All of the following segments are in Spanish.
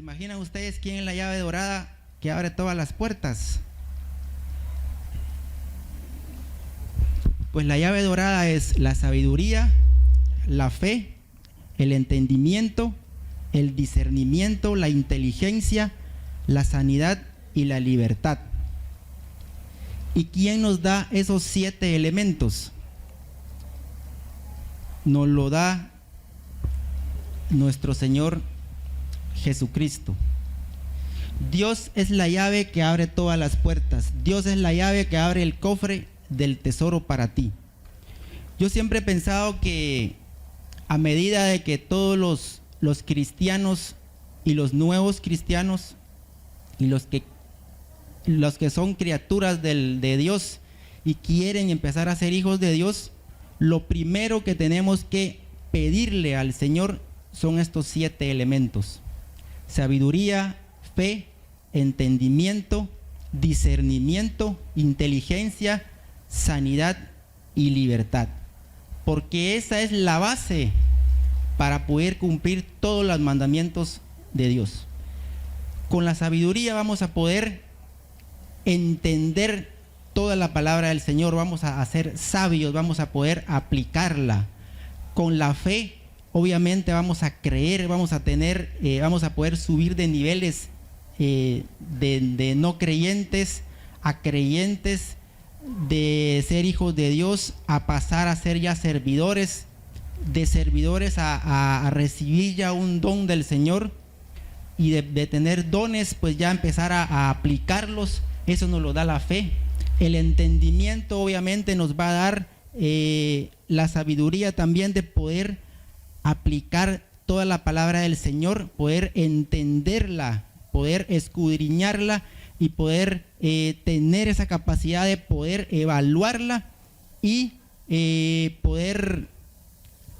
imaginan ustedes quién es la llave dorada que abre todas las puertas? Pues la llave dorada es la sabiduría, la fe, el entendimiento, el discernimiento, la inteligencia, la sanidad y la libertad. ¿Y quién nos da esos 7 elementos? Nos lo da nuestro Señor Jesucristo. Dios es la llave que abre todas las puertas. Dios es la llave que abre el cofre del tesoro para ti. Yo siempre he pensado que a medida de que todos los cristianos y los nuevos cristianos y los que son criaturas de Dios y quieren empezar a ser hijos de Dios, lo primero que tenemos que pedirle al Señor son estos 7 elementos: sabiduría, fe, entendimiento, discernimiento, inteligencia, sanidad y libertad, porque esa es la base para poder cumplir todos los mandamientos de Dios. Con la sabiduría vamos a poder entender toda la palabra del Señor, vamos a ser sabios, vamos a poder aplicarla. Con la fe, obviamente vamos a creer, vamos a poder subir de niveles de no creyentes a creyentes, de ser hijos de Dios a pasar a ser ya servidores, de servidores a recibir ya un don del Señor, y de tener dones, pues ya empezar a aplicarlos. Eso nos lo da la fe. El entendimiento obviamente nos va a dar la sabiduría también de poder aplicar toda la palabra del Señor, poder entenderla, poder escudriñarla y poder tener esa capacidad de poder evaluarla y poder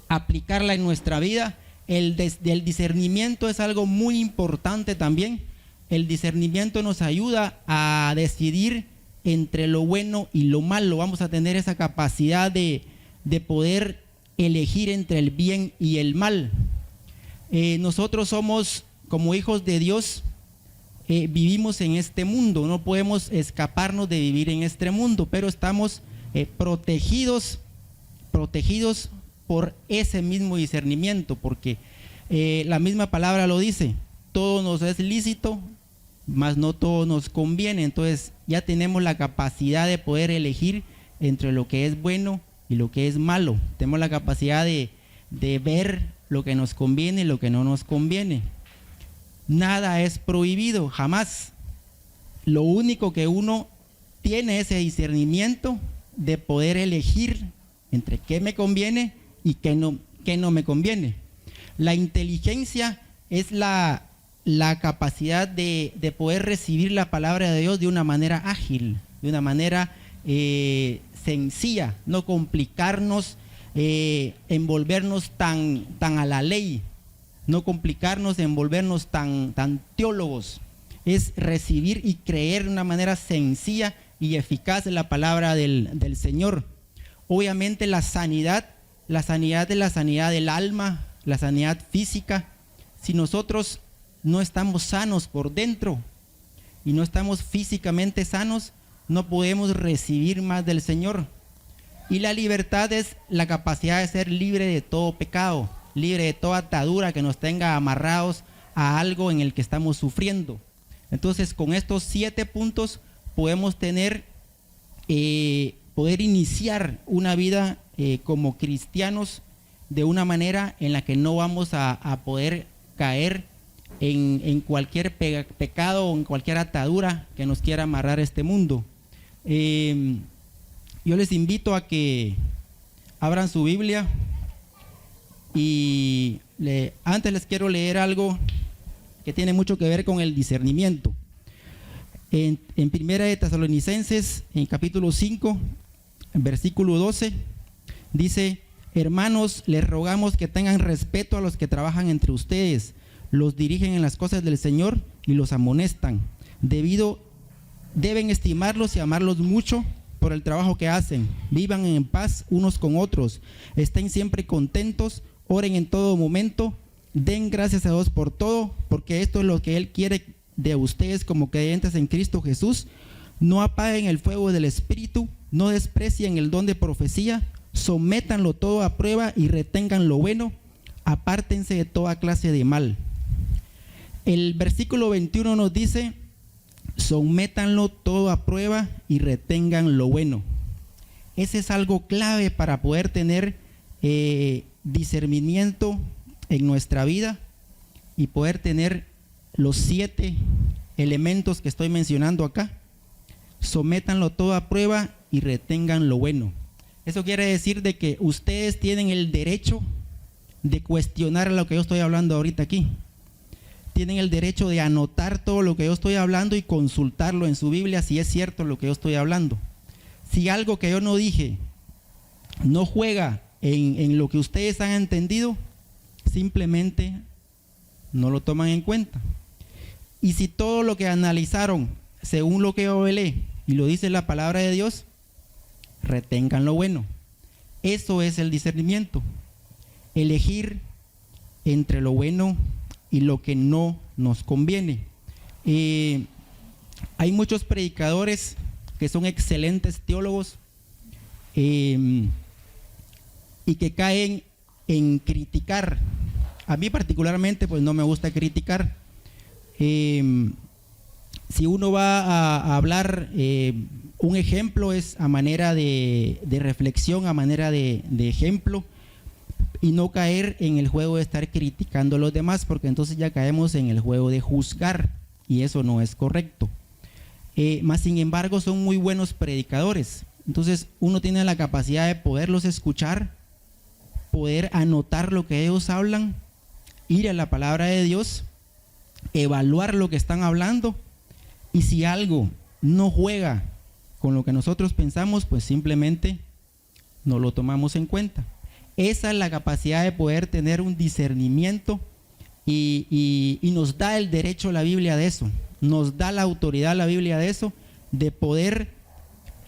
aplicarla en nuestra vida. El discernimiento es algo muy importante también. El discernimiento nos ayuda a decidir entre lo bueno y lo malo. Vamos a tener esa capacidad de poder elegir entre el bien y el mal. Nosotros somos, como hijos de Dios, vivimos en este mundo, no podemos escaparnos de vivir en este mundo, pero estamos protegidos por ese mismo discernimiento, porque la misma palabra lo dice: todo nos es lícito, mas no todo nos conviene. Entonces ya tenemos la capacidad de poder elegir entre lo que es bueno y lo que es malo. Tenemos la capacidad de ver lo que nos conviene y lo que no nos conviene. Nada es prohibido, jamás. Lo único que uno tiene es ese discernimiento de poder elegir entre qué me conviene y qué no me conviene. La inteligencia es la capacidad de poder recibir la palabra de Dios de una manera ágil, de una manera sencilla, no complicarnos, envolvernos tan a la ley, no complicarnos, envolvernos tan teólogos. Es recibir y creer de una manera sencilla y eficaz la palabra del Señor. Obviamente la sanidad es la sanidad del alma, la sanidad física. Si nosotros no estamos sanos por dentro y no estamos físicamente sanos, no podemos recibir más del Señor. Y la libertad es la capacidad de ser libre de todo pecado, libre de toda atadura que nos tenga amarrados a algo en el que estamos sufriendo. Entonces, con estos 7 puntos podemos poder iniciar una vida como cristianos de una manera en la que no vamos a poder caer en cualquier pecado o en cualquier atadura que nos quiera amarrar este mundo. Yo les invito a que abran su Biblia y antes les quiero leer algo que tiene mucho que ver con el discernimiento. En Primera de Tesalonicenses, en capítulo 5, en versículo 12, dice: hermanos, les rogamos que tengan respeto a los que trabajan entre ustedes, los dirigen en las cosas del Señor y los amonestan. Deben estimarlos y amarlos mucho por el trabajo que hacen. Vivan en paz unos con otros, estén siempre contentos, oren en todo momento, den gracias a Dios por todo, porque esto es lo que Él quiere de ustedes como creyentes en Cristo Jesús. No apaguen el fuego del Espíritu, no desprecien el don de profecía, sométanlo todo a prueba y retengan lo bueno, apártense de toda clase de mal. El versículo 21 nos dice: sométanlo todo a prueba y retengan lo bueno. Ese es algo clave para poder tener discernimiento en nuestra vida y poder tener los 7 elementos que estoy mencionando acá. Sométanlo todo a prueba y retengan lo bueno. Eso quiere decir de que ustedes tienen el derecho de cuestionar lo que yo estoy hablando ahorita aquí. Tienen el derecho de anotar todo lo que yo estoy hablando y consultarlo en su Biblia si es cierto lo que yo estoy hablando. Si algo que yo no dije no juega en lo que ustedes han entendido, simplemente no lo toman en cuenta. Y si todo lo que analizaron según lo que yo leí y lo dice la palabra de Dios, retengan lo bueno. Eso es el discernimiento. Elegir entre lo bueno y lo que no nos conviene. Hay muchos predicadores que son excelentes teólogos y que caen en criticar. A mí particularmente pues no me gusta criticar. Si uno va a hablar, un ejemplo es a manera de reflexión, a manera de ejemplo, y no caer en el juego de estar criticando a los demás, porque entonces ya caemos en el juego de juzgar y eso no es correcto. Más sin embargo son muy buenos predicadores, entonces uno tiene la capacidad de poderlos escuchar, poder anotar lo que ellos hablan, ir a la palabra de Dios, evaluar lo que están hablando, y si algo no juega con lo que nosotros pensamos, pues simplemente no lo tomamos en cuenta. Esa es la capacidad de poder tener un discernimiento y nos da el derecho la Biblia de eso, nos da la autoridad la Biblia de eso, de poder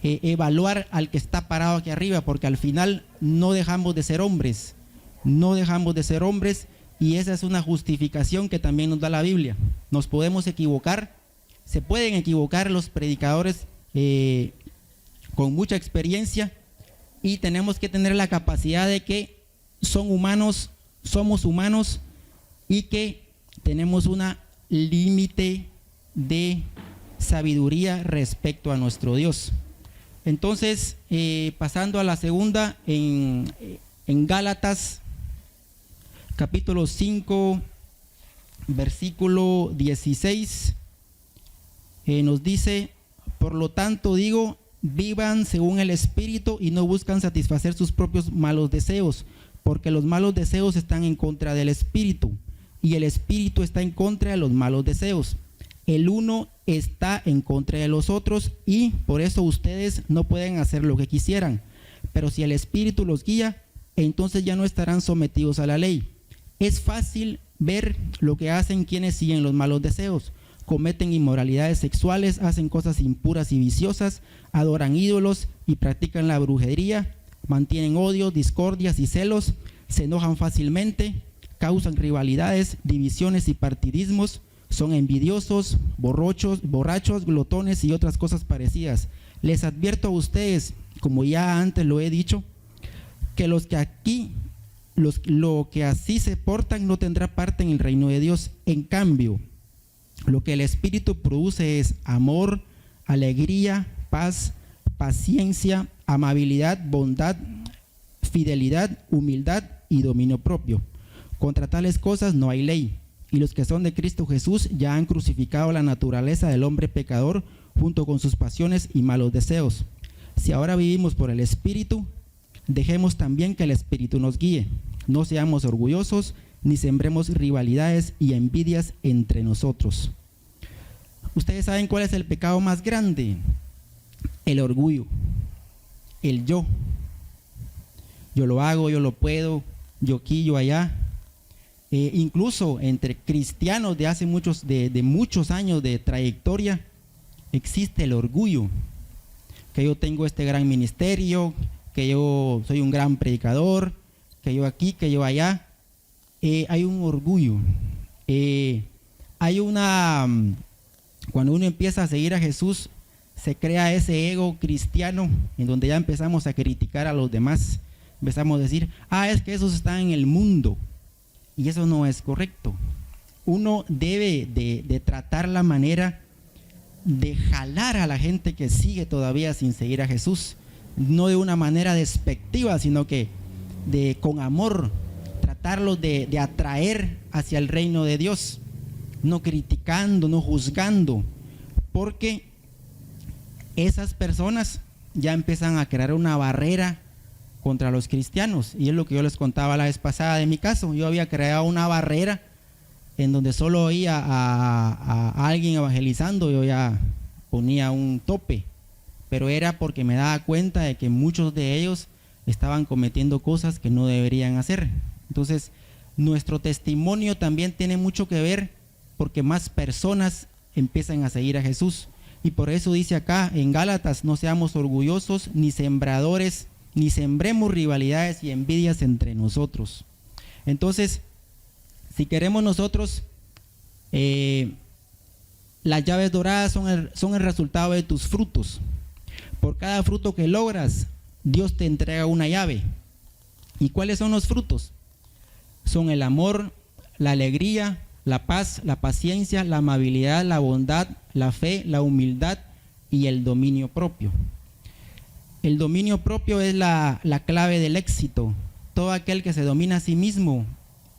evaluar al que está parado aquí arriba, porque al final no dejamos de ser hombres, y esa es una justificación que también nos da la Biblia. Nos podemos equivocar, se pueden equivocar los predicadores con mucha experiencia, y tenemos que tener la capacidad de que somos humanos y que tenemos una límite de sabiduría respecto a nuestro Dios. Entonces, pasando a la segunda, en Gálatas capítulo 5 versículo 16 nos dice: por lo tanto digo, vivan según el Espíritu y no buscan satisfacer sus propios malos deseos, porque los malos deseos están en contra del Espíritu y el Espíritu está en contra de los malos deseos. El uno está en contra de los otros y por eso ustedes no pueden hacer lo que quisieran. Pero si el Espíritu los guía, entonces ya no estarán sometidos a la ley. Es fácil ver lo que hacen quienes siguen los malos deseos. Cometen inmoralidades sexuales, hacen cosas impuras y viciosas, adoran ídolos y practican la brujería, mantienen odios, discordias y celos, se enojan fácilmente, causan rivalidades, divisiones y partidismos, son envidiosos, borrachos, glotones y otras cosas parecidas. Les advierto a ustedes, como ya antes lo he dicho, que lo que así se portan no tendrá parte en el reino de Dios. En cambio, lo que el Espíritu produce es amor, alegría, paz, paciencia, amabilidad, bondad, fidelidad, humildad y dominio propio. Contra tales cosas no hay ley. Y los que son de Cristo Jesús ya han crucificado la naturaleza del hombre pecador junto con sus pasiones y malos deseos. Si ahora vivimos por el Espíritu, dejemos también que el Espíritu nos guíe. No seamos orgullosos, ni sembremos rivalidades y envidias entre nosotros. Ustedes saben cuál es el pecado más grande: el orgullo, el yo. Yo lo hago, yo lo puedo, yo aquí, yo allá. Incluso entre cristianos de hace muchos años de trayectoria existe el orgullo, que yo tengo este gran ministerio, que yo soy un gran predicador, que yo aquí, que yo allá. hay un orgullo. Hay una... Cuando uno empieza a seguir a Jesús, se crea ese ego cristiano en donde ya empezamos a criticar a los demás. Empezamos a decir, es que esos están en el mundo. Y eso no es correcto. Uno debe de tratar la manera de jalar a la gente que sigue todavía sin seguir a Jesús. No de una manera despectiva, sino que con amor, tratarlos de atraer hacia el reino de Dios. No criticando, no juzgando. Porque esas personas ya empiezan a crear una barrera contra los cristianos, y es lo que yo les contaba la vez pasada de mi caso. Yo había creado una barrera en donde solo oía a alguien evangelizando, yo ya ponía un tope, pero era porque me daba cuenta de que muchos de ellos estaban cometiendo cosas que no deberían hacer. Entonces, nuestro testimonio también tiene mucho que ver porque más personas empiezan a seguir a Jesús. Y por eso dice acá en Gálatas, no seamos orgullosos ni sembradores, ni sembremos rivalidades y envidias entre nosotros. Entonces, si queremos nosotros, las llaves doradas son el resultado de tus frutos. Por cada fruto que logras, Dios te entrega una llave. ¿Y cuáles son los frutos? Son el amor, la alegría, la paz, la paciencia, la amabilidad, la bondad, la fe, la humildad y el dominio propio. El dominio propio es la clave del éxito. Todo aquel que se domina a sí mismo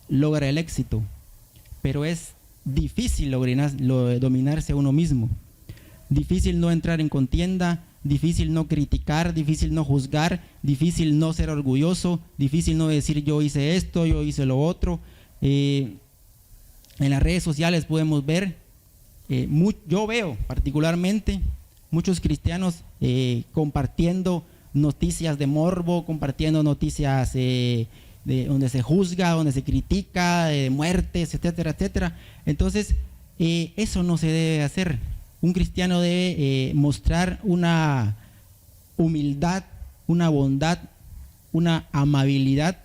logra el éxito, pero es difícil dominarse a uno mismo. Difícil no entrar en contienda, difícil no criticar, difícil no juzgar, difícil no ser orgulloso, difícil no decir yo hice esto, yo hice lo otro. En las redes sociales podemos ver, yo veo particularmente muchos cristianos compartiendo noticias de morbo, compartiendo noticias de donde se juzga, donde se critica, de muertes, etcétera, etcétera. Entonces, eso no se debe hacer. Un cristiano debe mostrar una humildad, una bondad, una amabilidad.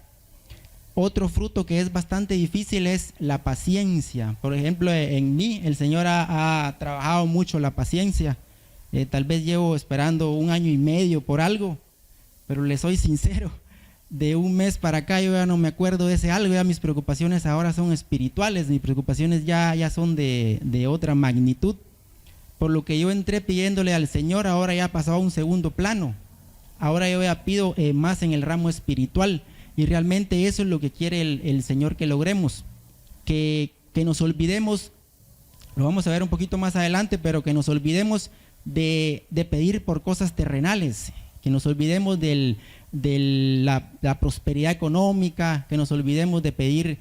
Otro fruto que es bastante difícil es la paciencia. Por ejemplo, en mí el Señor ha trabajado mucho la paciencia. Tal vez llevo esperando 1 año y medio por algo, pero les soy sincero, de un mes para acá yo ya no me acuerdo de ese algo. Ya mis preocupaciones ahora son espirituales, mis preocupaciones ya son de otra magnitud. Por lo que yo entré pidiéndole al Señor, ahora ya ha pasado a un segundo plano. Ahora yo ya pido más en el ramo espiritual, y realmente eso es lo que quiere el Señor que logremos, que nos olvidemos, lo vamos a ver un poquito más adelante, pero que nos olvidemos de pedir por cosas terrenales, que nos olvidemos de la prosperidad económica, que nos olvidemos de pedir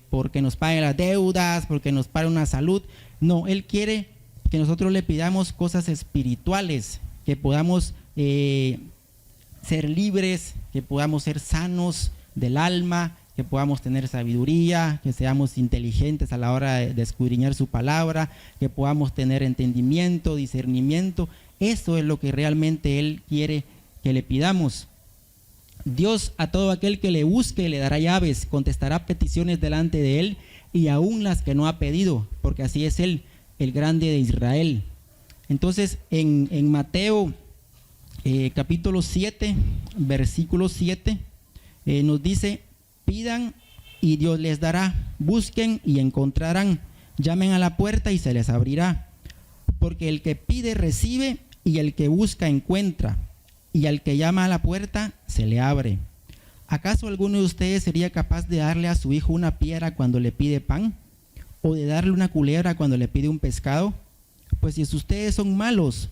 porque nos paguen las deudas, porque nos pague una salud. No, Él quiere que nosotros le pidamos cosas espirituales, que podamos ser libres, que podamos ser sanos del alma, que podamos tener sabiduría, que seamos inteligentes a la hora de escudriñar su palabra, que podamos tener entendimiento, discernimiento. Eso es lo que realmente Él quiere que le pidamos. Dios a todo aquel que le busque le dará llaves, contestará peticiones delante de Él, y aún las que no ha pedido, porque así es Él, el grande de Israel. Entonces en Mateo capítulo 7, versículo 7, nos dice: pidan y Dios les dará, busquen y encontrarán, llamen a la puerta y se les abrirá, porque el que pide recibe, y el que busca encuentra, y al que llama a la puerta se le abre. ¿Acaso alguno de ustedes sería capaz de darle a su hijo una piedra cuando le pide pan? ¿O de darle una culebra cuando le pide un pescado? Pues si ustedes son malos,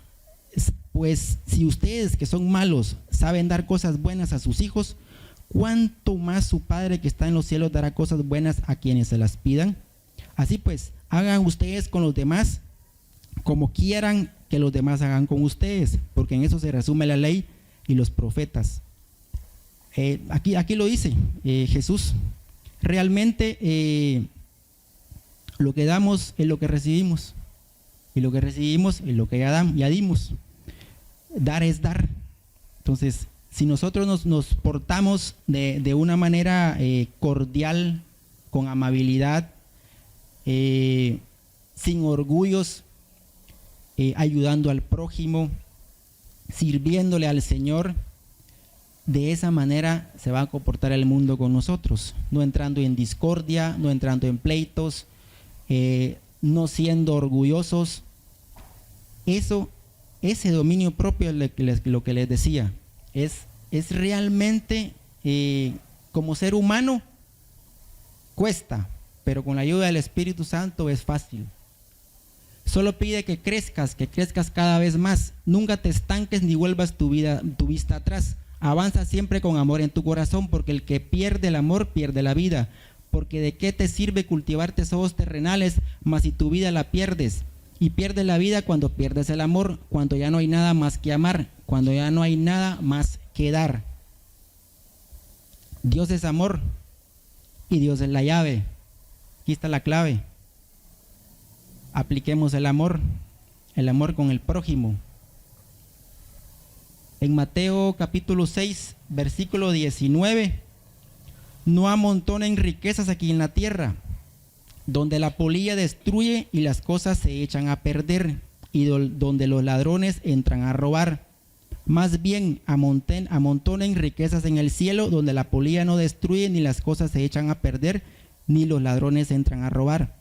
si ustedes que son malos saben dar cosas buenas a sus hijos, ¿cuánto más su Padre que está en los cielos dará cosas buenas a quienes se las pidan? Así pues, hagan ustedes con los demás como quieran que los demás hagan con ustedes, porque en eso se resume la ley y los profetas. Aquí lo dice Jesús. Realmente lo que damos es lo que recibimos, y lo que recibimos es lo que ya dimos. Dar es dar. Entonces, si nosotros nos portamos de una manera cordial, con amabilidad, sin orgullos, ayudando al prójimo, sirviéndole al Señor. De esa manera se va a comportar el mundo con nosotros, no entrando en discordia, no entrando en pleitos, no siendo orgullosos. Ese dominio propio es lo que les decía, es realmente, como ser humano, cuesta, pero con la ayuda del Espíritu Santo es fácil. Solo pide que crezcas cada vez más. Nunca te estanques ni vuelvas tu vista atrás. Avanza siempre con amor en tu corazón, porque el que pierde el amor pierde la vida. Porque de qué te sirve cultivar tesoros terrenales, mas si tu vida la pierdes. Y pierdes la vida cuando pierdes el amor, cuando ya no hay nada más que amar, cuando ya no hay nada más que dar. Dios es amor y Dios es la llave. Aquí está la clave. Apliquemos el amor con el prójimo. En Mateo capítulo 6, versículo 19, no amontonen riquezas aquí en la tierra, donde la polilla destruye y las cosas se echan a perder, y donde los ladrones entran a robar. Más bien amontonen riquezas en el cielo, donde la polilla no destruye ni las cosas se echan a perder, ni los ladrones entran a robar.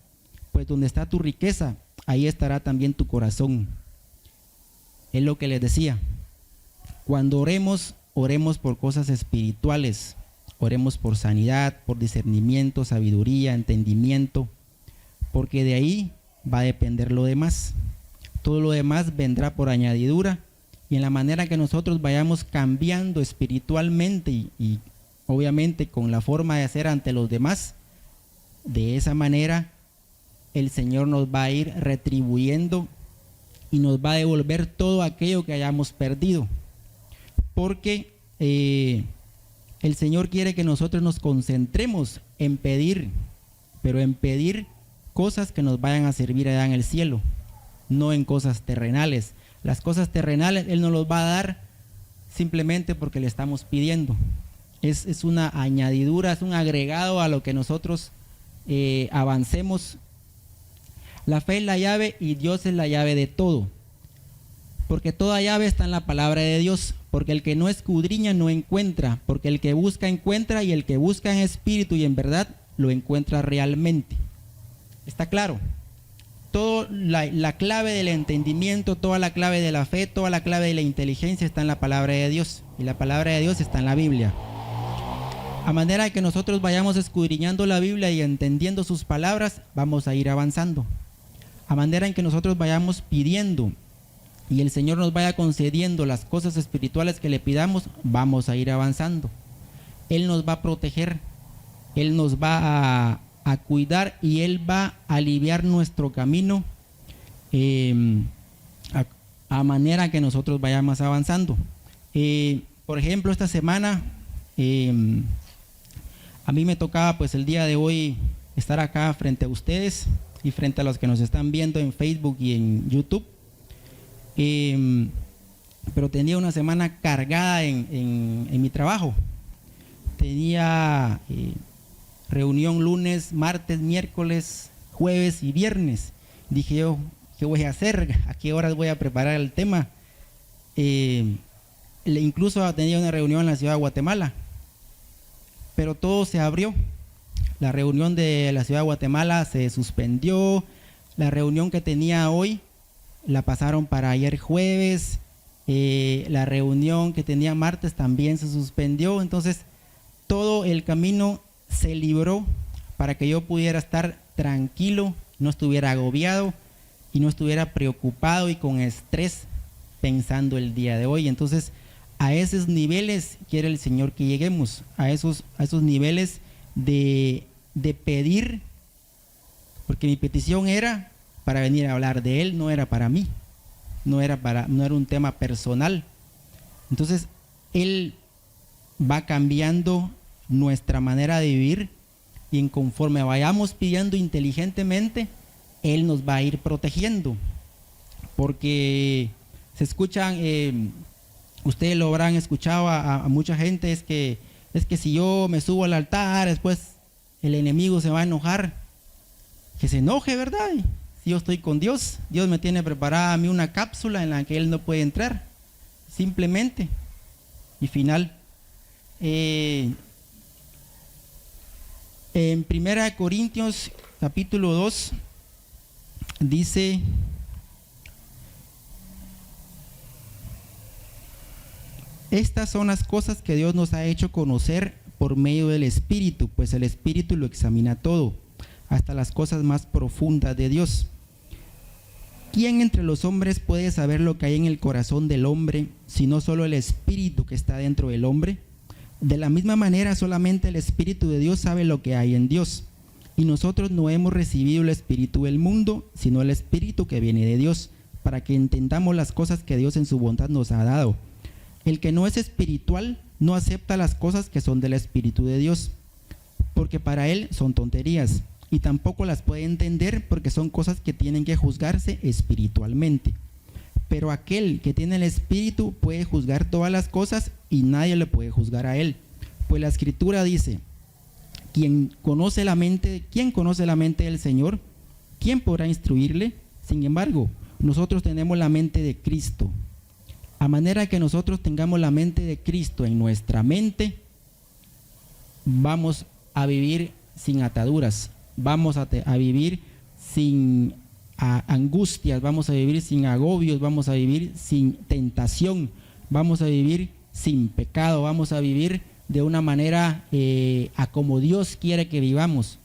Pues donde está tu riqueza, ahí estará también tu corazón. Es lo que les decía. Cuando oremos por cosas espirituales. Oremos por sanidad, por discernimiento, sabiduría, entendimiento, porque de ahí va a depender lo demás. Todo lo demás vendrá por añadidura, y en la manera que nosotros vayamos cambiando espiritualmente y obviamente con la forma de hacer ante los demás, de esa manera el Señor nos va a ir retribuyendo y nos va a devolver todo aquello que hayamos perdido, porque el Señor quiere que nosotros nos concentremos en pedir, pero en pedir cosas que nos vayan a servir allá en el cielo, no en cosas terrenales. Las cosas terrenales Él nos los va a dar simplemente porque le estamos pidiendo. Es una añadidura, es un agregado a lo que nosotros avancemos. La fe es la llave y Dios es la llave de todo, porque toda llave está en la palabra de Dios. Porque el que no escudriña no encuentra, porque el que busca encuentra, y el que busca en espíritu y en verdad lo encuentra realmente. ¿Está claro? Toda la clave del entendimiento, toda la clave de la fe, toda la clave de la inteligencia está en la palabra de Dios, y la palabra de Dios está en la Biblia. A manera que nosotros vayamos escudriñando la Biblia y entendiendo sus palabras, vamos a ir avanzando. A manera en que nosotros vayamos pidiendo y el Señor nos vaya concediendo las cosas espirituales que le pidamos, vamos a ir avanzando. Él nos va a proteger, Él nos va a cuidar, y Él va a aliviar nuestro camino a manera que nosotros vayamos avanzando. Por ejemplo, esta semana a mí me tocaba pues el día de hoy estar acá frente a ustedes y frente a los que nos están viendo en Facebook y en YouTube. Pero tenía una semana cargada en mi trabajo. Tenía reunión lunes, martes, miércoles, jueves y viernes. Dije yo, ¿qué voy a hacer? ¿A qué horas voy a preparar el tema? Incluso tenía una reunión en la ciudad de Guatemala, pero todo se abrió. La reunión de la ciudad de Guatemala se suspendió. La reunión que tenía hoy la pasaron para ayer jueves. La reunión que tenía martes también se suspendió. Entonces todo el camino se libró para que yo pudiera estar tranquilo, no estuviera agobiado y no estuviera preocupado y con estrés pensando el día de hoy. Entonces a esos niveles quiere el Señor que lleguemos, a esos niveles de pedir, porque mi petición era para venir a hablar de Él, no era para mí, no era un tema personal. Entonces Él va cambiando nuestra manera de vivir, y en conforme vayamos pidiendo inteligentemente, Él nos va a ir protegiendo, porque se escuchan, ustedes lo habrán escuchado a mucha gente, es que si yo me subo al altar, después el enemigo se va a enojar, que se enoje, ¿verdad? Si yo estoy con Dios, Dios me tiene preparada a mí una cápsula en la que Él no puede entrar, simplemente. Y final, en 1 Corintios capítulo 2 dice: estas son las cosas que Dios nos ha hecho conocer por medio del Espíritu, pues el Espíritu lo examina todo, hasta las cosas más profundas de Dios. ¿Quién entre los hombres puede saber lo que hay en el corazón del hombre, sino solo el Espíritu que está dentro del hombre? De la misma manera, solamente el Espíritu de Dios sabe lo que hay en Dios. Y nosotros no hemos recibido el espíritu del mundo, sino el Espíritu que viene de Dios, para que entendamos las cosas que Dios en su bondad nos ha dado. El que no es espiritual no acepta las cosas que son del Espíritu de Dios, porque para él son tonterías, y tampoco las puede entender porque son cosas que tienen que juzgarse espiritualmente. Pero aquel que tiene el Espíritu puede juzgar todas las cosas y nadie le puede juzgar a él. Pues la Escritura dice: ¿quién conoce la mente del Señor? ¿Quién podrá instruirle? Sin embargo, nosotros tenemos la mente de Cristo. A manera que nosotros tengamos la mente de Cristo en nuestra mente, vamos a vivir sin ataduras, vamos a vivir sin angustias, vamos a vivir sin agobios, vamos a vivir sin tentación, vamos a vivir sin pecado, vamos a vivir de una manera a como Dios quiere que vivamos.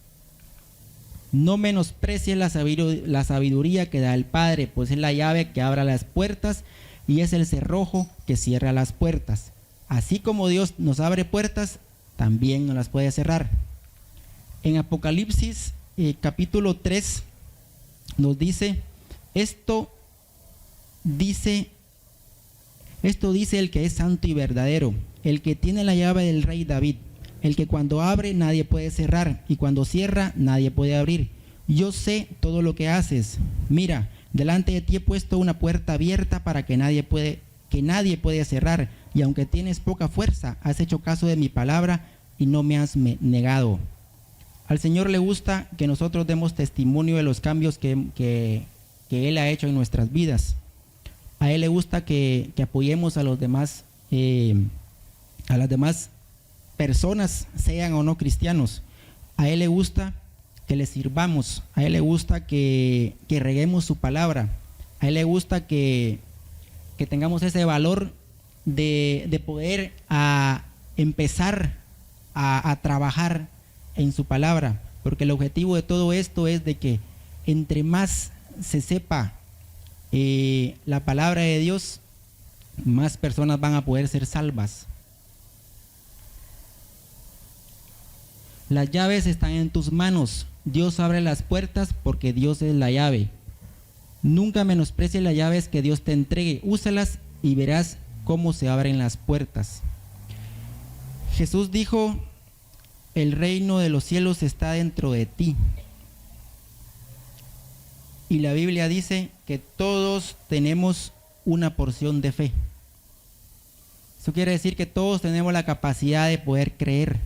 No menosprecies la sabiduría que da el Padre, pues es la llave que abre las puertas y es el cerrojo que cierra las puertas. Así como Dios nos abre puertas, también nos las puede cerrar. En Apocalipsis capítulo 3 nos dice: esto dice el que es santo y verdadero, el que tiene la llave del rey David, el que cuando abre nadie puede cerrar y cuando cierra nadie puede abrir. Yo sé todo lo que haces. Mira, delante de ti he puesto una puerta abierta para que nadie puede cerrar, y aunque tienes poca fuerza, has hecho caso de mi palabra y no me has negado. Al Señor le gusta que nosotros demos testimonio de los cambios que Él ha hecho en nuestras vidas. A Él le gusta que apoyemos a los demás, a las demás personas, sean o no cristianos. A Él le gusta que le sirvamos, a Él le gusta que reguemos su palabra, a Él le gusta que tengamos ese valor de poder empezar a trabajar en su palabra, porque el objetivo de todo esto es de que entre más se sepa la palabra de Dios, más personas van a poder ser salvas. Las llaves están en tus manos. Dios abre las puertas porque Dios es la llave. Nunca menosprecies las llaves que Dios te entregue. Úsalas y verás cómo se abren las puertas. Jesús dijo: el reino de los cielos está dentro de ti. Y la Biblia dice que todos tenemos una porción de fe. Eso quiere decir que todos tenemos la capacidad de poder creer.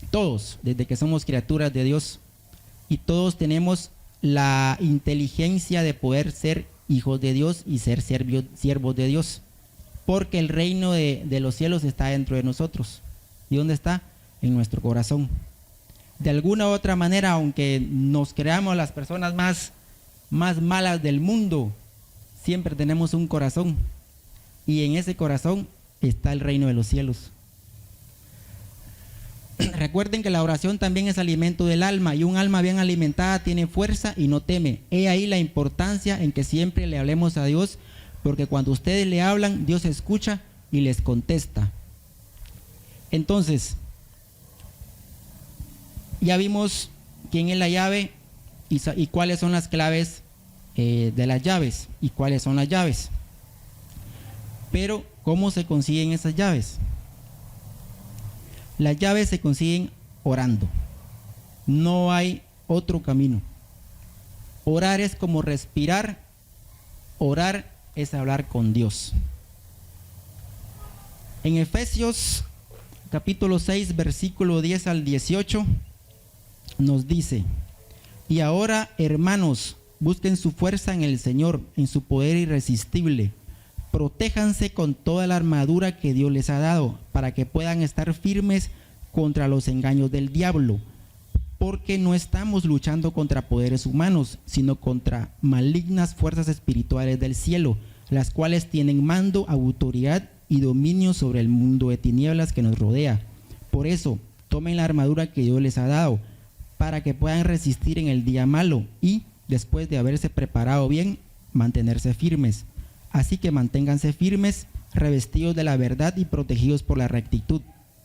Todos, desde que somos criaturas de Dios. Y todos tenemos la inteligencia de poder ser hijos de Dios y ser siervos de Dios. Porque el reino de los cielos está dentro de nosotros. ¿Y dónde está? En nuestro corazón. De alguna u otra manera, aunque nos creamos las personas más malas del mundo, siempre tenemos un corazón. Y en ese corazón está el reino de los cielos. Recuerden que la oración también es alimento del alma, y un alma bien alimentada tiene fuerza y no teme. He ahí la importancia en que siempre le hablemos a Dios, porque cuando ustedes le hablan, Dios escucha y les contesta. Entonces, ya vimos quién es la llave y cuáles son las claves de las llaves y cuáles son las llaves. Pero, ¿cómo se consiguen esas llaves? Las llaves se consiguen orando. No hay otro camino. Orar es como respirar. Orar es hablar con Dios. En Efesios capítulo 6, versículo 10 al 18, nos dice: y ahora, hermanos, busquen su fuerza en el Señor, en su poder irresistible. Protéjanse con toda la armadura que Dios les ha dado, para que puedan estar firmes contra los engaños del diablo. Porque no estamos luchando contra poderes humanos, sino contra malignas fuerzas espirituales del cielo, las cuales tienen mando, autoridad y dominio sobre el mundo de tinieblas que nos rodea. Por eso, tomen la armadura que Dios les ha dado, para que puedan resistir en el día malo y, después de haberse preparado bien, mantenerse firmes. Así que manténganse firmes, revestidos de la verdad y protegidos por la rectitud.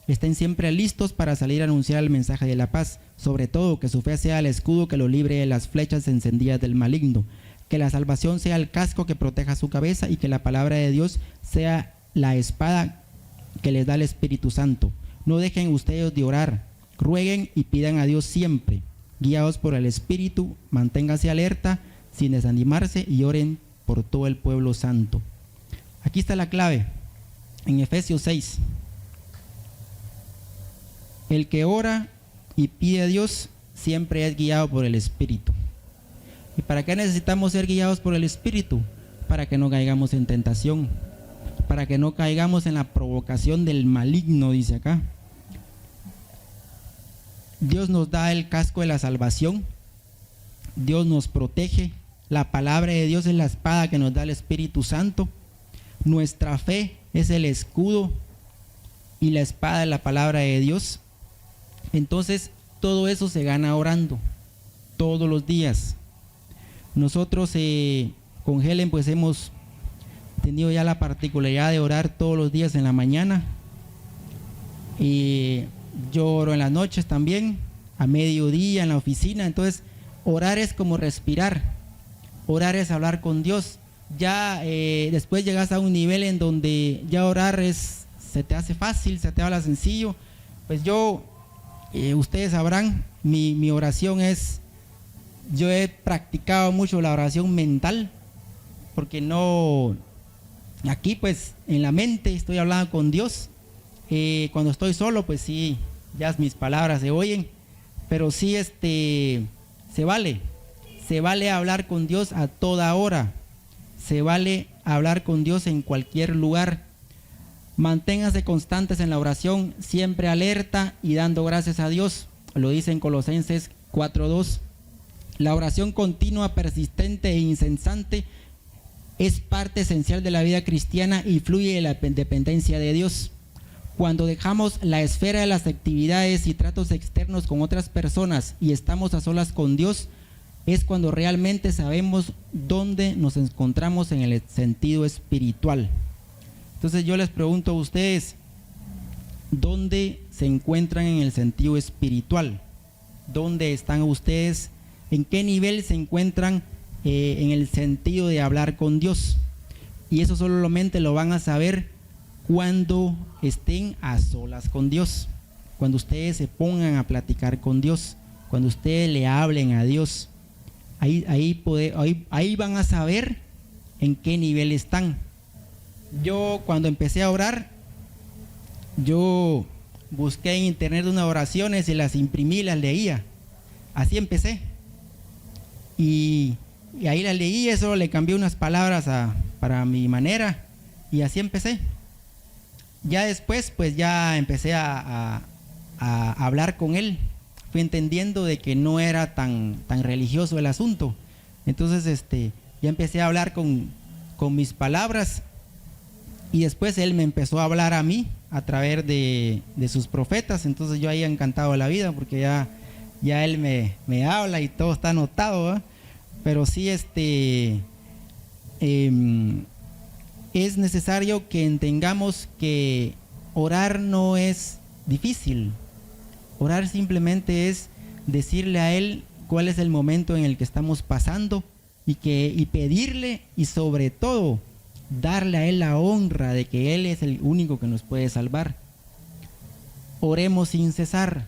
Estén siempre listos para salir a anunciar el mensaje de la paz. Sobre todo, que su fe sea el escudo que lo libre de las flechas encendidas del maligno. Que la salvación sea el casco que proteja su cabeza y que la palabra de Dios sea la espada que les da el Espíritu Santo. No dejen ustedes de orar, rueguen y pidan a Dios siempre. Guiados por el Espíritu, manténganse alerta sin desanimarse y oren por todo el pueblo santo. Aquí está la clave, en Efesios 6. El que ora y pide a Dios siempre es guiado por el Espíritu. ¿Y para qué necesitamos ser guiados por el Espíritu? Para que no caigamos en tentación, para que no caigamos en la provocación del maligno, dice acá. Dios nos da el casco de la salvación, Dios nos protege, la palabra de Dios es la espada que nos da el Espíritu Santo, nuestra fe es el escudo y la espada es la palabra de Dios. Entonces todo eso se gana orando todos los días. Nosotros con Helen pues hemos tenido ya la particularidad de orar todos los días en la mañana, y yo oro en las noches también, a mediodía en la oficina. Entonces orar es como respirar, orar es hablar con Dios. Ya después llegas a un nivel en donde ya orar se te hace fácil, se te habla sencillo. Pues yo, ustedes sabrán, mi oración es, yo he practicado mucho la oración mental, porque no, aquí pues en la mente estoy hablando con Dios. Cuando estoy solo pues sí, ya mis palabras se oyen, pero sí se vale hablar con Dios a toda hora, se vale hablar con Dios en cualquier lugar. Manténganse constantes en la oración, siempre alerta y dando gracias a Dios. Lo dice en Colosenses 4:2. La oración continua, persistente e incesante es parte esencial de la vida cristiana y fluye de la dependencia de Dios. Cuando dejamos la esfera de las actividades y tratos externos con otras personas y estamos a solas con Dios, es cuando realmente sabemos dónde nos encontramos en el sentido espiritual. Entonces yo les pregunto a ustedes, ¿dónde se encuentran en el sentido espiritual? ¿Dónde están ustedes? ¿En qué nivel se encuentran en el sentido de hablar con Dios? Y eso solamente lo van a saber cuando estén a solas con Dios, cuando ustedes se pongan a platicar con Dios, cuando ustedes le hablen a Dios. Ahí van a saber en qué nivel están. Yo cuando empecé a orar, yo busqué en internet unas oraciones y las imprimí, las leía. Así empecé. Y ahí las leí, eso le cambié unas palabras para mi manera, y así empecé. Ya después pues ya empecé a hablar con él. Fui entendiendo de que no era tan religioso el asunto. Entonces ya empecé a hablar con mis palabras, y después él me empezó a hablar a mí a través de sus profetas. Entonces yo ahí encantado de la vida, porque ya él me habla y todo está anotado, ¿verdad? Pero sí es necesario que entendamos que orar no es difícil. Orar simplemente es decirle a Él cuál es el momento en el que estamos pasando y pedirle, y sobre todo darle a Él la honra de que Él es el único que nos puede salvar. Oremos sin cesar.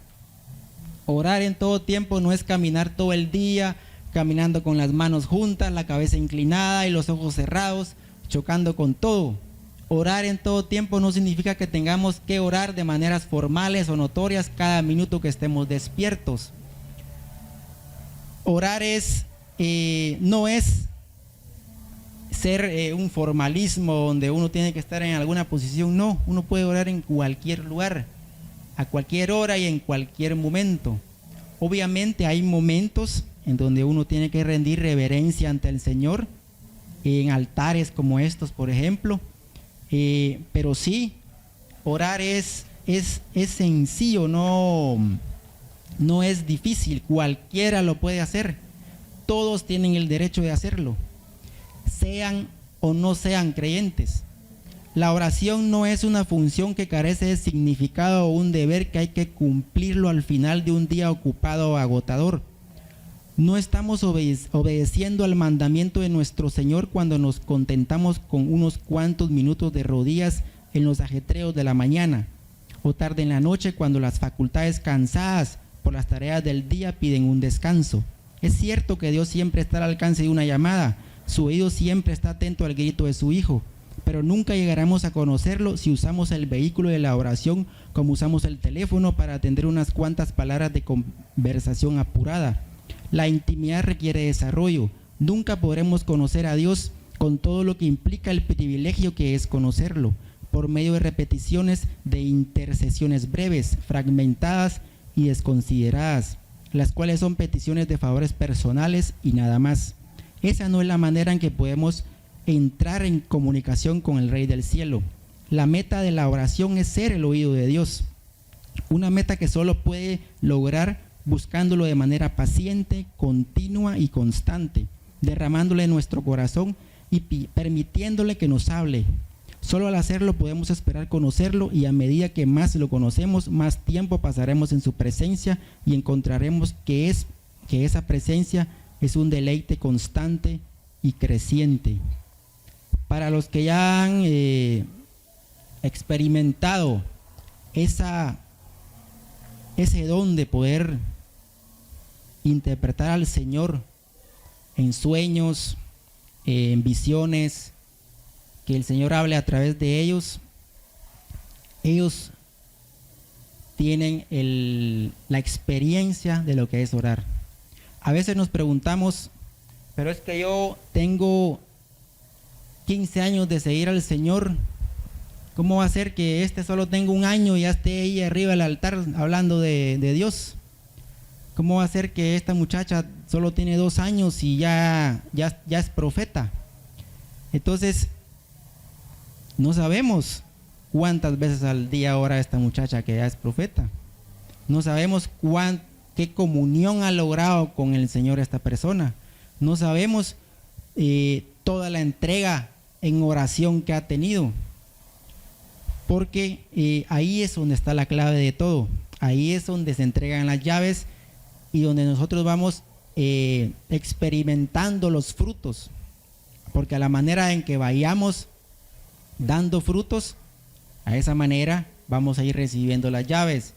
Orar en todo tiempo no es caminar todo el día, caminando con las manos juntas, la cabeza inclinada y los ojos cerrados, chocando con todo. Orar en todo tiempo no significa que tengamos que orar de maneras formales o notorias cada minuto que estemos despiertos. Orar no es ser un formalismo donde uno tiene que estar en alguna posición. No, uno puede orar en cualquier lugar, a cualquier hora y en cualquier momento. Obviamente hay momentos en donde uno tiene que rendir reverencia ante el Señor, en altares como estos, por ejemplo. Pero sí, orar es sencillo, no es difícil, cualquiera lo puede hacer. Todos tienen el derecho de hacerlo, sean o no sean creyentes. La oración no es una función que carece de significado o un deber que hay que cumplirlo al final de un día ocupado o agotador. No estamos obedeciendo al mandamiento de nuestro Señor cuando nos contentamos con unos cuantos minutos de rodillas en los ajetreos de la mañana o tarde en la noche, cuando las facultades cansadas por las tareas del día piden un descanso. Es cierto que Dios siempre está al alcance de una llamada, su oído siempre está atento al grito de su Hijo, pero nunca llegaremos a conocerlo si usamos el vehículo de la oración como usamos el teléfono para atender unas cuantas palabras de conversación apurada. La intimidad requiere desarrollo. Nunca podremos conocer a Dios con todo lo que implica el privilegio que es conocerlo, por medio de repeticiones de intercesiones breves, fragmentadas y desconsideradas, las cuales son peticiones de favores personales y nada más. Esa no es la manera en que podemos entrar en comunicación con el Rey del Cielo. La meta de la oración es ser el oído de Dios, una meta que solo puede lograr buscándolo de manera paciente, continua y constante, derramándole en nuestro corazón y permitiéndole que nos hable. Solo al hacerlo podemos esperar conocerlo, y a medida que más lo conocemos, más tiempo pasaremos en su presencia y encontraremos que esa presencia es un deleite constante y creciente. Para los que ya han experimentado ese don de poder interpretar al Señor en sueños, en visiones, que el Señor hable a través de ellos tienen la experiencia de lo que es orar. A veces nos preguntamos, pero es que yo tengo 15 años de seguir al Señor, ¿cómo va a ser que solo tengo un año y ya esté ahí arriba del altar hablando de Dios? ¿Cómo va a ser que esta muchacha solo tiene 2 años y ya es profeta? Entonces, no sabemos cuántas veces al día ora esta muchacha que ya es profeta. No sabemos qué comunión ha logrado con el Señor esta persona. No sabemos toda la entrega en oración que ha tenido. Porque ahí es donde está la clave de todo. Ahí es donde se entregan las llaves y donde nosotros vamos experimentando los frutos. Porque a la manera en que vayamos dando frutos, a esa manera vamos a ir recibiendo las llaves,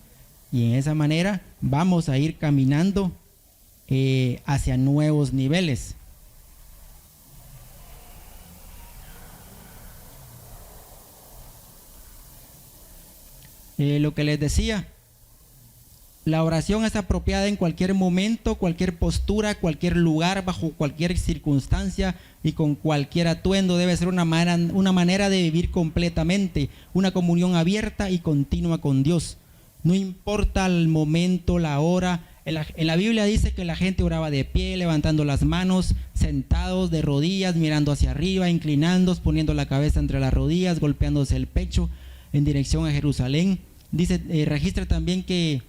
y en esa manera vamos a ir caminando hacia nuevos niveles. Lo que les decía, la oración es apropiada en cualquier momento, cualquier postura, cualquier lugar, bajo cualquier circunstancia y con cualquier atuendo. Debe ser una manera de vivir completamente, una comunión abierta y continua con Dios. No importa el momento, la hora. En la Biblia dice que la gente oraba de pie, levantando las manos, sentados, de rodillas, mirando hacia arriba, inclinándose, poniendo la cabeza entre las rodillas, golpeándose el pecho en dirección a Jerusalén. Dice, registra también que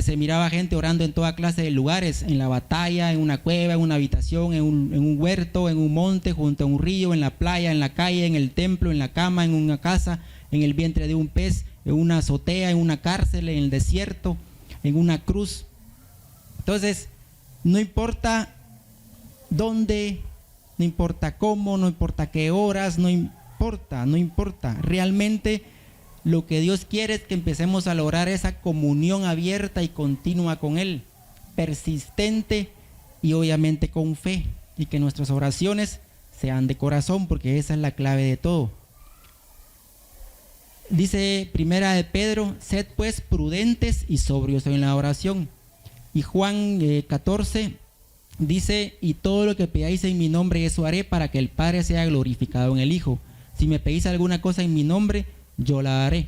se miraba gente orando en toda clase de lugares, en la batalla, en una cueva, en una habitación, en un huerto, en un monte, junto a un río, en la playa, en la calle, en el templo, en la cama, en una casa, en el vientre de un pez, en una azotea, en una cárcel, en el desierto, en una cruz. Entonces, no importa dónde, no importa cómo, no importa qué horas, no importa. Realmente lo que Dios quiere es que empecemos a lograr esa comunión abierta y continua con Él, persistente y obviamente con fe, y que nuestras oraciones sean de corazón, porque esa es la clave de todo. Dice Primera de Pedro, sed pues prudentes y sobrios en la oración. Y Juan 14, Dice, y todo lo que pidáis en mi nombre, eso haré para que el Padre sea glorificado en el Hijo. Si me pedís alguna cosa en mi nombre, yo la haré.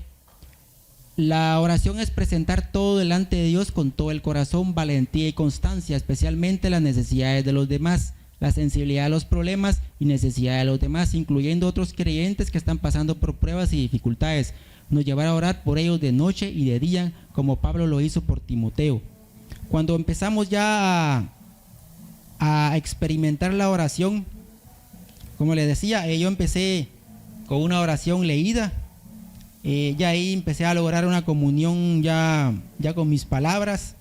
La oración es presentar todo delante de Dios con todo el corazón, valentía y constancia, especialmente las necesidades de los demás, la sensibilidad a los problemas y necesidades de los demás, incluyendo otros creyentes que están pasando por pruebas y dificultades. Nos llevará a orar por ellos de noche y de día, como Pablo lo hizo por Timoteo. Cuando empezamos ya a experimentar la oración, como les decía, yo empecé con una oración leída. Ya ahí empecé a lograr una comunión ya con mis palabras.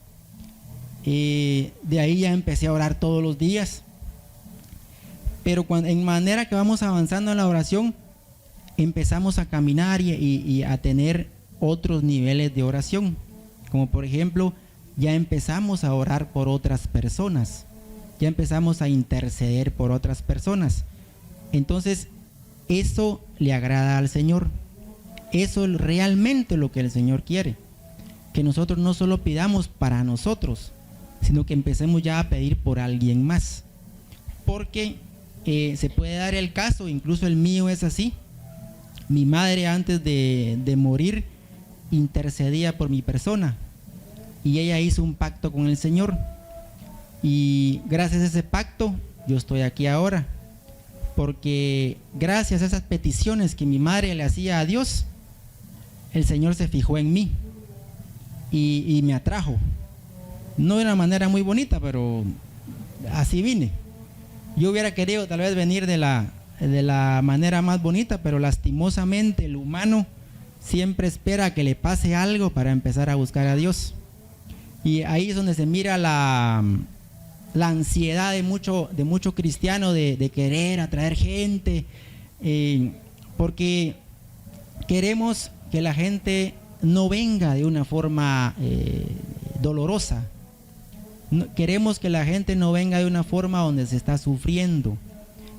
De ahí ya empecé a orar todos los días. Pero en manera que vamos avanzando en la oración, empezamos a caminar y a tener otros niveles de oración. Como por ejemplo, ya empezamos a orar por otras personas. Ya empezamos a interceder por otras personas. Entonces, eso le agrada al Señor. Eso es realmente lo que el Señor quiere, que nosotros no solo pidamos para nosotros, sino que empecemos ya a pedir por alguien más, porque se puede dar el caso, incluso el mío es así. Mi madre antes de morir intercedía por mi persona y ella hizo un pacto con el Señor, y gracias a ese pacto yo estoy aquí ahora, porque gracias a esas peticiones que mi madre le hacía a Dios, el Señor se fijó en mí y me atrajo. No de una manera muy bonita, pero así vine. Yo hubiera querido tal vez venir de la manera más bonita, pero lastimosamente el humano siempre espera que le pase algo para empezar a buscar a Dios. Y ahí es donde se mira la ansiedad de mucho cristiano de querer atraer gente, porque queremos que la gente no venga de una forma dolorosa. Queremos que la gente no venga de una forma donde se está sufriendo.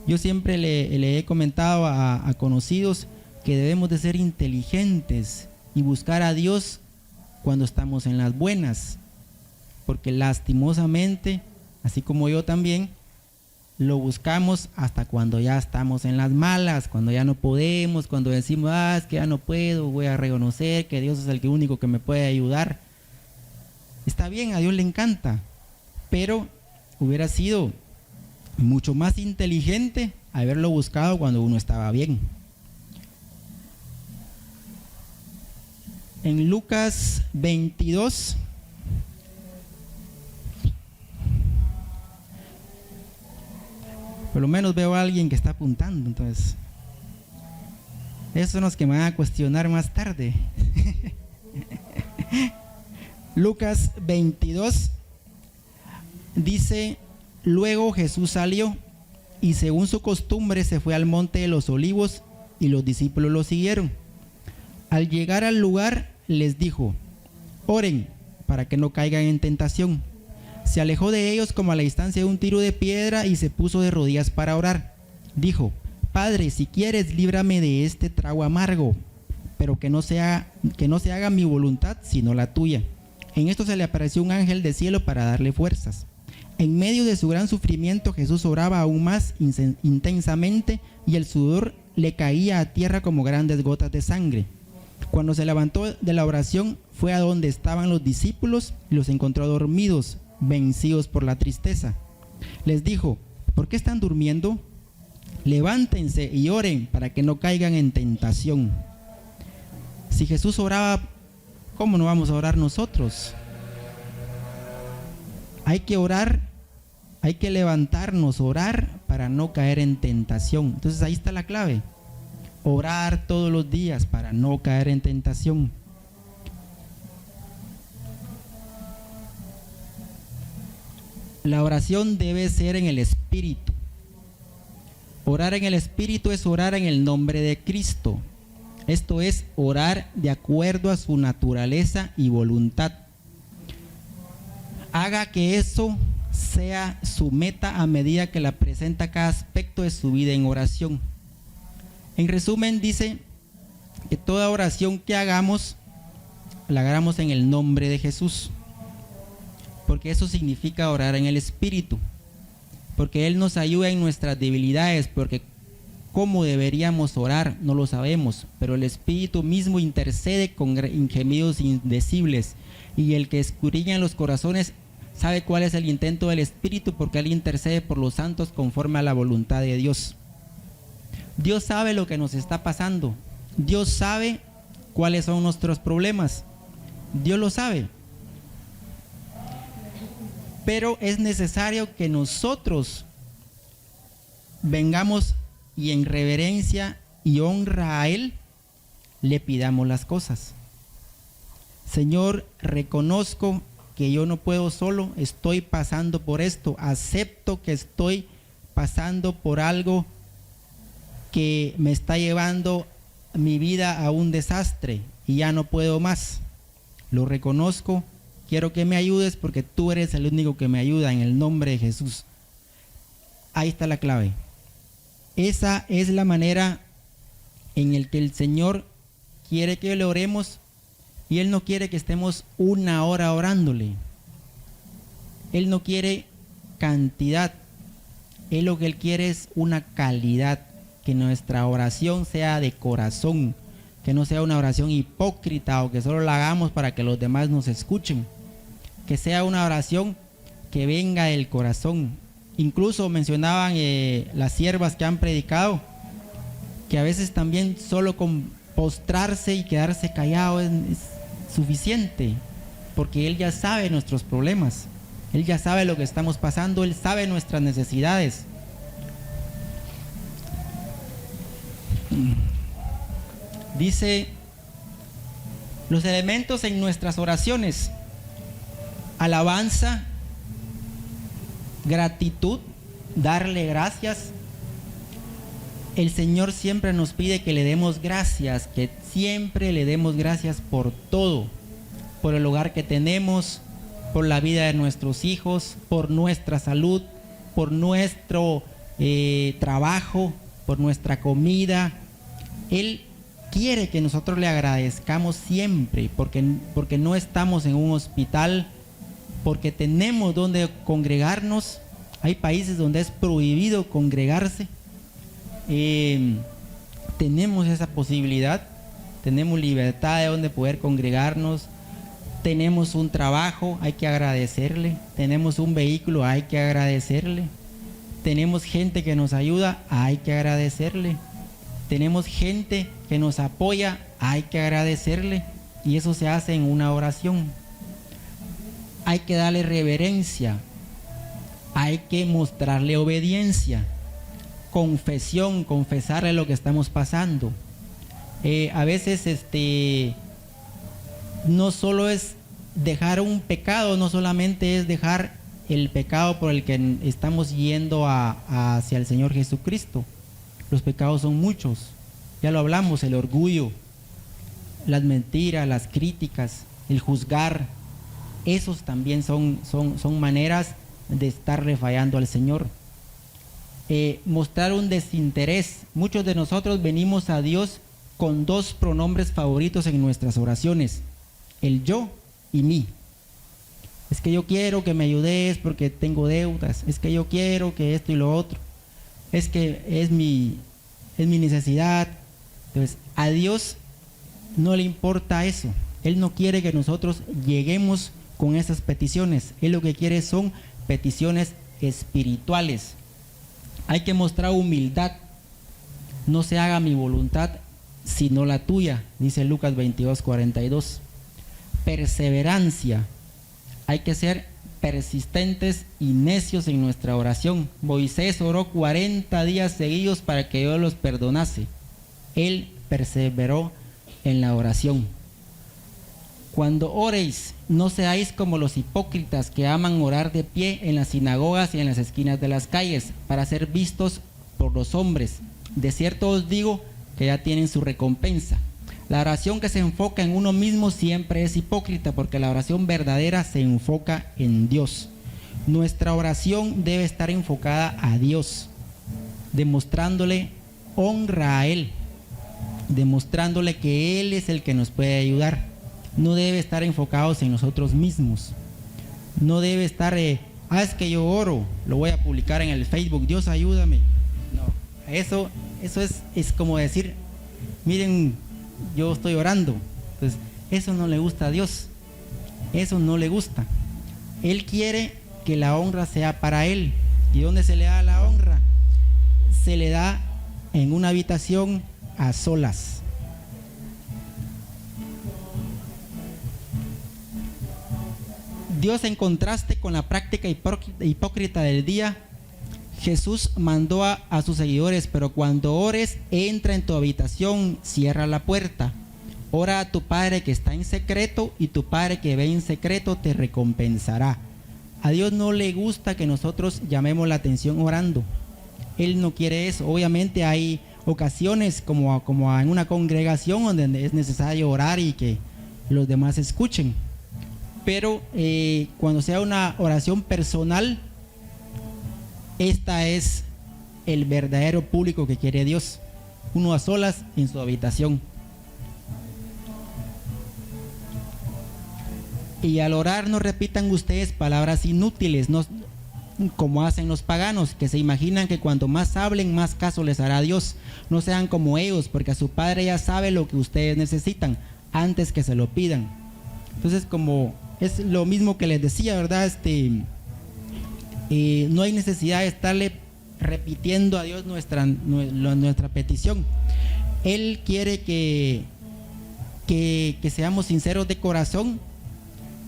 Yo siempre le he comentado a conocidos que debemos de ser inteligentes y buscar a Dios cuando estamos en las buenas, porque lastimosamente, así como yo también, lo buscamos hasta cuando ya estamos en las malas, cuando ya no podemos, cuando decimos, es que ya no puedo, voy a reconocer que Dios es el único que me puede ayudar. Está bien, a Dios le encanta, pero hubiera sido mucho más inteligente haberlo buscado cuando uno estaba bien. En Lucas 22, por lo menos veo a alguien que está apuntando, entonces esos son los que me van a cuestionar más tarde. Lucas 22 dice: luego Jesús salió y según su costumbre se fue al monte de los olivos y los discípulos lo siguieron. Al llegar al lugar les dijo: oren para que no caigan en tentación. Se alejó de ellos como a la distancia de un tiro de piedra y se puso de rodillas para orar. Dijo: Padre, si quieres, líbrame de este trago amargo, pero que no se haga mi voluntad sino la tuya. En esto se le apareció un ángel del cielo para darle fuerzas. En medio de su gran sufrimiento, Jesús oraba aún más intensamente y el sudor le caía a tierra como grandes gotas de sangre. Cuando se levantó de la oración, fue a donde estaban los discípulos y los encontró dormidos, vencidos por la tristeza. Les dijo: ¿por qué están durmiendo? Levántense y oren para que no caigan en tentación. Si Jesús oraba, ¿cómo no vamos a orar nosotros? Hay que orar, hay que levantarnos, orar para no caer en tentación. Entonces ahí está la clave: orar todos los días para no caer en tentación. La oración debe ser en el Espíritu. Orar en el Espíritu es orar en el nombre de Cristo. Esto es orar de acuerdo a su naturaleza y voluntad. Haga que eso sea su meta a medida que la presenta cada aspecto de su vida en oración. En resumen, dice que toda oración que hagamos, la hagamos en el nombre de Jesús, porque eso significa orar en el Espíritu. porque Él nos ayuda en nuestras debilidades, porque cómo deberíamos orar no lo sabemos, pero el Espíritu mismo intercede con gemidos indecibles, y el que escudriña los corazones sabe cuál es el intento del Espíritu, porque Él intercede por los santos conforme a la voluntad de Dios. Dios sabe lo que nos está pasando, Dios sabe cuáles son nuestros problemas, Dios lo sabe. Pero es necesario que nosotros vengamos y en reverencia y honra a Él le pidamos las cosas. Señor, reconozco que yo no puedo solo, estoy pasando por esto, acepto que estoy pasando por algo que me está llevando mi vida a un desastre y ya no puedo más. Lo reconozco, quiero que me ayudes porque tú eres el único que me ayuda, en el nombre de Jesús. Ahí está la clave. Esa es la manera en la que el Señor quiere que le oremos, y Él no quiere que estemos 1 hora orándole. Él no quiere cantidad, Él lo que Él quiere es una calidad, que nuestra oración sea de corazón, que no sea una oración hipócrita o que solo la hagamos para que los demás nos escuchen, que sea una oración que venga del corazón. Incluso mencionaban las siervas que han predicado, que a veces también solo con postrarse y quedarse callado es suficiente, porque Él ya sabe nuestros problemas, Él ya sabe lo que estamos pasando, Él sabe nuestras necesidades. Dice, los elementos en nuestras oraciones: alabanza, gratitud, darle gracias. El Señor siempre nos pide que le demos gracias, que siempre le demos gracias por todo, por el hogar que tenemos, por la vida de nuestros hijos, por nuestra salud, por nuestro trabajo, por nuestra comida. Él quiere que nosotros le agradezcamos siempre, porque no estamos en un hospital, porque tenemos donde congregarnos. Hay países donde es prohibido congregarse. Tenemos esa posibilidad, tenemos libertad de donde poder congregarnos, tenemos un trabajo, hay que agradecerle, tenemos un vehículo, hay que agradecerle, tenemos gente que nos ayuda, hay que agradecerle, tenemos gente que nos apoya, hay que agradecerle, y eso se hace en una oración. Hay que darle reverencia, hay que mostrarle obediencia, confesión, confesarle lo que estamos pasando. A veces no solo es dejar un pecado, no solamente es dejar el pecado por el que estamos yendo hacia el Señor Jesucristo. Los pecados son muchos, ya lo hablamos: el orgullo, las mentiras, las críticas, el juzgar. Esos también son maneras de estarle fallando al Señor. Mostrar un desinterés. Muchos de nosotros venimos a Dios con 2 pronombres favoritos en nuestras oraciones: el yo y mí. Es que yo quiero que me ayudes porque tengo deudas, es que yo quiero que esto y lo otro, es que es mi necesidad. Entonces, a Dios no le importa eso. Él no quiere que nosotros lleguemos con esas peticiones. Él lo que quiere son peticiones espirituales. Hay que mostrar humildad. No se haga mi voluntad sino la tuya, dice Lucas 22:42. Perseverancia. Hay que ser persistentes y necios en nuestra oración. Moisés oró 40 días seguidos para que Dios los perdonase. Él perseveró en la oración. Cuando oréis, no seáis como los hipócritas que aman orar de pie en las sinagogas y en las esquinas de las calles, para ser vistos por los hombres. De cierto os digo que ya tienen su recompensa. La oración que se enfoca en uno mismo siempre es hipócrita, porque la oración verdadera se enfoca en Dios. Nuestra oración debe estar enfocada a Dios, demostrándole honra a Él, demostrándole que Él es el que nos puede ayudar. No debe estar enfocados en nosotros mismos. No debe estar Es que yo oro, lo voy a publicar en el Facebook, Dios ayúdame. No, eso es como decir, miren, yo estoy orando. Entonces, eso no le gusta a Dios, eso no le gusta. Él quiere que la honra sea para Él. ¿Y dónde se le da la honra? Se le da en una habitación a solas. Dios, en contraste con la práctica hipócrita del día, Jesús mandó a sus seguidores: pero cuando ores, entra en tu habitación, cierra la puerta, ora a tu Padre que está en secreto, y tu Padre que ve en secreto te recompensará. A Dios no le gusta que nosotros llamemos la atención orando. Él no quiere eso. Obviamente hay ocasiones como en una congregación donde es necesario orar y que los demás escuchen. Pero cuando sea una oración personal, esta es el verdadero público que quiere Dios. Uno a solas en su habitación. Y al orar no repitan ustedes palabras inútiles, no, como hacen los paganos, que se imaginan que cuanto más hablen, más caso les hará Dios. No sean como ellos, porque a su Padre ya sabe lo que ustedes necesitan antes que se lo pidan. Entonces, como es lo mismo que les decía, ¿verdad? No hay necesidad de estarle repitiendo a Dios nuestra petición. Él quiere que seamos sinceros de corazón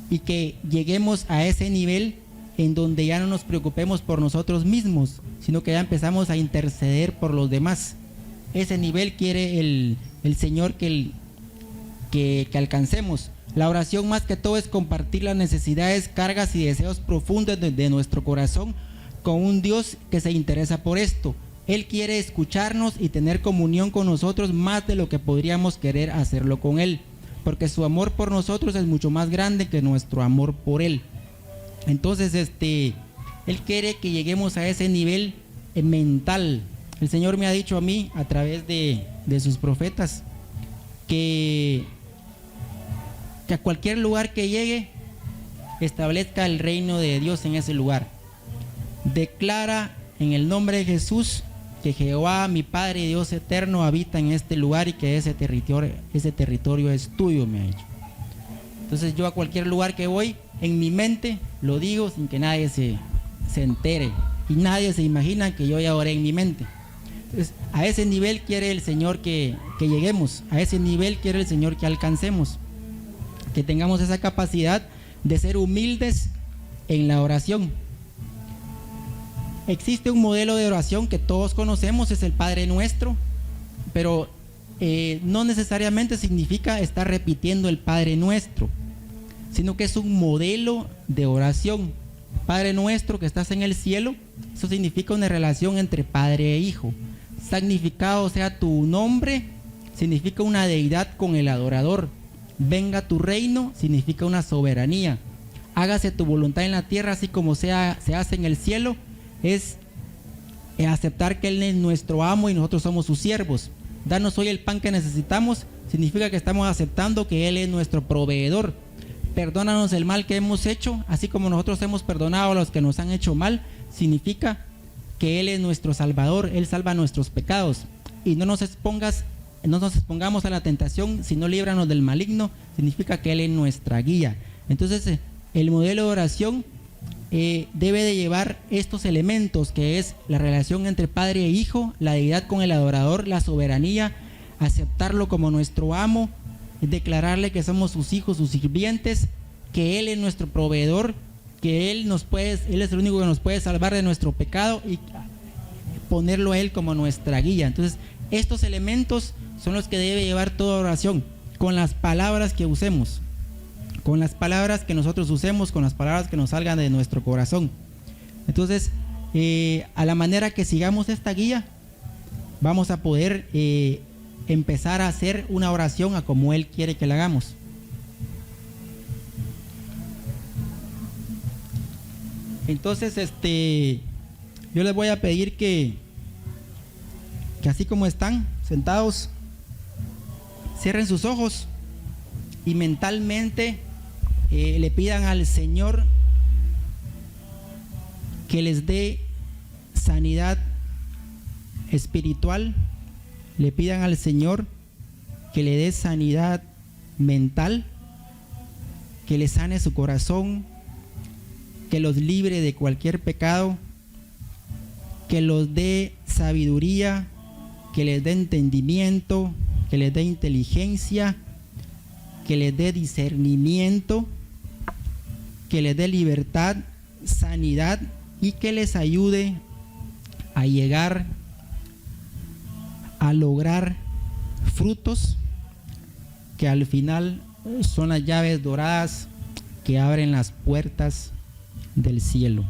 y que lleguemos a ese nivel en donde ya no nos preocupemos por nosotros mismos, sino que ya empezamos a interceder por los demás. Ese nivel quiere el Señor que alcancemos. La oración, más que todo, es compartir las necesidades, cargas y deseos profundos de nuestro corazón con un Dios que se interesa por esto. Él quiere escucharnos y tener comunión con nosotros más de lo que podríamos querer hacerlo con Él, porque su amor por nosotros es mucho más grande que nuestro amor por Él. Entonces, Él quiere que lleguemos a ese nivel mental. El Señor me ha dicho a mí, a través de sus profetas, que a cualquier lugar que llegue, establezca el reino de Dios en ese lugar. Declara en el nombre de Jesús que Jehová, mi Padre y Dios eterno, habita en este lugar y que ese territorio es tuyo, me ha dicho. Entonces yo a cualquier lugar que voy, en mi mente lo digo sin que nadie se entere, y nadie se imagina que yo ya oré en mi mente. Entonces, a ese nivel quiere el Señor que lleguemos, a ese nivel quiere el Señor que alcancemos, que tengamos esa capacidad de ser humildes en la oración. Existe un modelo de oración que todos conocemos, es el Padre Nuestro, pero no necesariamente significa estar repitiendo el Padre Nuestro, sino que es un modelo de oración. Padre Nuestro que estás en el cielo, eso significa una relación entre Padre e Hijo. Santificado sea tu nombre, significa una deidad con el adorador. Venga tu reino, significa una soberanía. Hágase tu voluntad en la tierra, así como se hace en el cielo. Es aceptar que Él es nuestro amo y nosotros somos sus siervos. Danos hoy el pan que necesitamos, significa que estamos aceptando que Él es nuestro proveedor. Perdónanos el mal que hemos hecho, así como nosotros hemos perdonado a los que nos han hecho mal, significa que Él es nuestro Salvador, Él salva nuestros pecados. Y no nos expongamos a la tentación, sino líbranos del maligno, significa que Él es nuestra guía. Entonces, el modelo de oración debe de llevar estos elementos, que es la relación entre Padre e Hijo, la deidad con el adorador, la soberanía, aceptarlo como nuestro amo, declararle que somos sus hijos, sus sirvientes, que Él es nuestro proveedor, que Él es el único que nos puede salvar de nuestro pecado, y ponerlo a Él como nuestra guía. Entonces, estos elementos son los que debe llevar toda oración, con las palabras que usemos, con las palabras que nosotros usemos, con las palabras que nos salgan de nuestro corazón. Entonces, a la manera que sigamos esta guía, vamos a poder empezar a hacer una oración a como Él quiere que la hagamos. Entonces, yo les voy a pedir que así como están sentados, cierren sus ojos y mentalmente le pidan al Señor que les dé sanidad espiritual, le pidan al Señor que le dé sanidad mental, que le sane su corazón, que los libre de cualquier pecado, que los dé sabiduría, que les dé entendimiento, que les dé inteligencia, que les dé discernimiento, que les dé libertad, sanidad y que les ayude a llegar a lograr frutos que al final son las llaves doradas que abren las puertas del cielo.